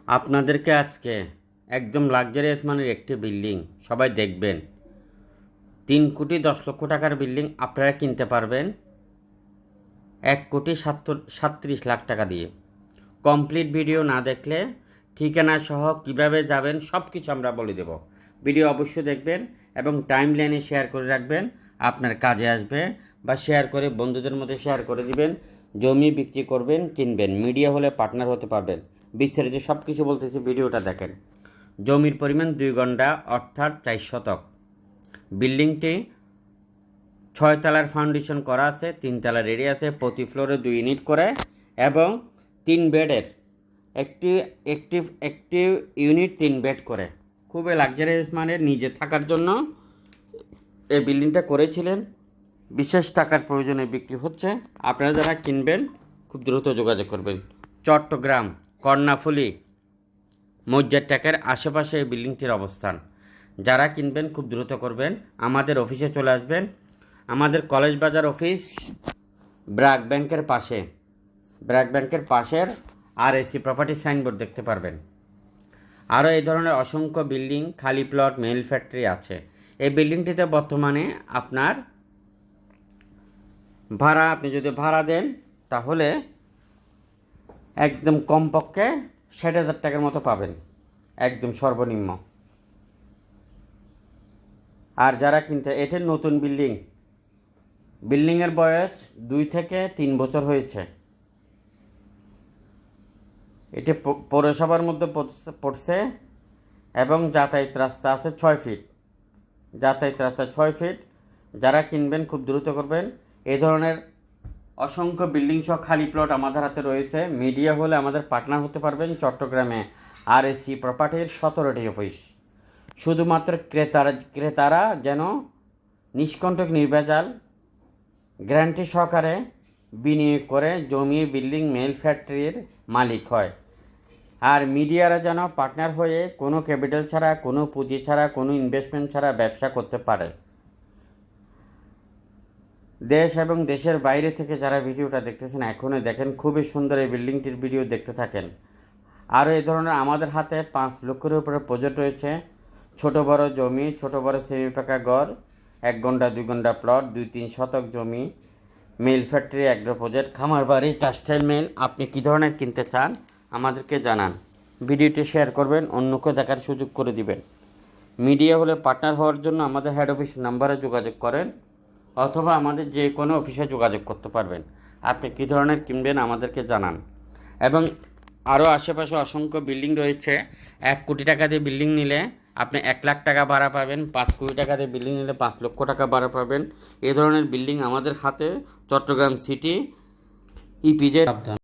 আপনাদেরকে আজকে একদম লাক্সারিয়াস মানের একটি বিল্ডিং সবাই দেখবেন। 3,10,00,000 টাকার বিল্ডিং আপনারা কিনতে পারবেন 1,37,00,000 টাকা দিয়ে। কমপ্লিট ভিডিও না দেখলে ঠিকানা সহ কিভাবে যাবেন সব কিছু আমরা বলে দেব। ভিডিও অবশ্যই দেখবেন এবং টাইম লাইনে শেয়ার করে রাখবেন, আপনার কাজে আসবে। বা শেয়ার করে বন্ধুদের মধ্যে শেয়ার করে দিবেন। জমি বিক্রি করবেন, কিনবেন, মিডিয়া হলে পার্টনার হতে পারবেন। বিস্তারিত সব কিছু বলতেছি, ভিডিওটা দেখেন। জমির পরিমাণ 2 গন্ডা অর্থাৎ 4 শতক। বিল্ডিংটি 6 তলার ফাউন্ডেশন করা আছে, 3 তলার এরিয়া আছে, প্রতি ফ্লোরে 2 ইউনিট করে এবং 3 বেডের একটি ইউনিট 3 বেড করে। খুবই লাক্সারিয়াস মানের, নিজে থাকার জন্য এই বিল্ডিংটা করেছিলেন। বিশেষ টাকার প্রয়োজনে বিক্রি হচ্ছে। আপনারা যারা কিনবেন খুব দ্রুত যোগাযোগ করবেন। চট্টগ্রাম কর্ণফুলী মসজিদ টাকার আশেপাশে এই বিল্ডিংটির অবস্থান। যারা কিনবেন খুব দ্রুত করবেন, আমাদের অফিসে চলে আসবেন। আমাদের কলেজ বাজার অফিস ব্র্যাক ব্যাংকের পাশের RAC প্রপার্টি সাইনবোর্ড দেখতে পারবেন। আরও এই ধরনের অসংখ্য বিল্ডিং, খালি প্লট, মেল ফ্যাক্টরি আছে। এই বিল্ডিংটিতে বর্তমানে আপনার ভাড়া, আপনি যদি ভাড়া দেন তাহলে একদম কমপক্ষে 60,000 টাকার মতো পাবেন, একদম সর্বনিম্ন। আর যারা কিনতে, এটির নতুন বিল্ডিংয়ের বয়স 2 থেকে 3 বছর হয়েছে। এটি পৌরসভার মধ্যে পড়ছে এবং যাতায়াত রাস্তা আছে 6 ফিট। যারা কিনবেন খুব দ্রুত করবেন। এই ধরনের অসংখ্য বিল্ডিং সহ খালি প্লট আমাদের হাতে রয়েছে। মিডিয়া হলে আমাদের পার্টনার হতে পারবেন। চট্টগ্রামে RAC প্রপার্টির 17টি অফিস। শুধুমাত্র ক্রেতারা যেন নিষ্কণ্টক, নির্ভেজাল, গ্যারান্টি সহকারে বিনিয়োগ করে জমি, বিল্ডিং, মেল ফ্যাক্টরির মালিক হয়। আর মিডিয়ারা যেন পার্টনার হয়ে কোনো ক্যাপিটাল ছাড়া, কোনো পুঁজি ছাড়া, কোনো ইনভেস্টমেন্ট ছাড়া ব্যবসা করতে পারে। দেশ এবং দেশের বাইরে থেকে যারা ভিডিওটা দেখতেছেন এখনই দেখেন, খুবই সুন্দর এই বিল্ডিংটির ভিডিও দেখতে থাকেন। আরও এই ধরনের আমাদের হাতে 5 লক্ষের উপরে প্রজেক্ট রয়েছে। ছোট বড় জমি, ছোট বড় সেমি পাকা ঘর, 1 গন্ডা 2 গন্ডা প্লট, 2-3 শতক জমি, মেল ফ্যাক্টরি, অ্যাগ্রো প্রজেক্ট, খামার বাড়ি, টেক্সটাইল মিল। আপনি কী ধরনের কিনতে চান আমাদেরকে জানান। ভিডিওটি শেয়ার করবেন, অন্যকে দেখার সুযোগ করে দিবেন। মিডিয়া হলে পার্টনার হওয়ার জন্য আমাদের হেড অফিস নাম্বারে যোগাযোগ করেন অথবা আমাদের যে কোনো অফিসে যোগাযোগ করতে পারবেন। আপনি কী ধরনের কিনবেন আমাদেরকে জানান। এবং আরও আশেপাশে অসংখ্য বিল্ডিং রয়েছে। 1 কোটি টাকা দিয়ে বিল্ডিং নিলে আপনি 1 লাখ টাকা ভাড়া পাবেন। 5 কোটি টাকা দিয়ে বিল্ডিং নিলে 5 লক্ষ টাকা ভাড়া পাবেন। এই ধরনের বিল্ডিং আমাদের হাতে চট্টগ্রাম সিটি EPZ।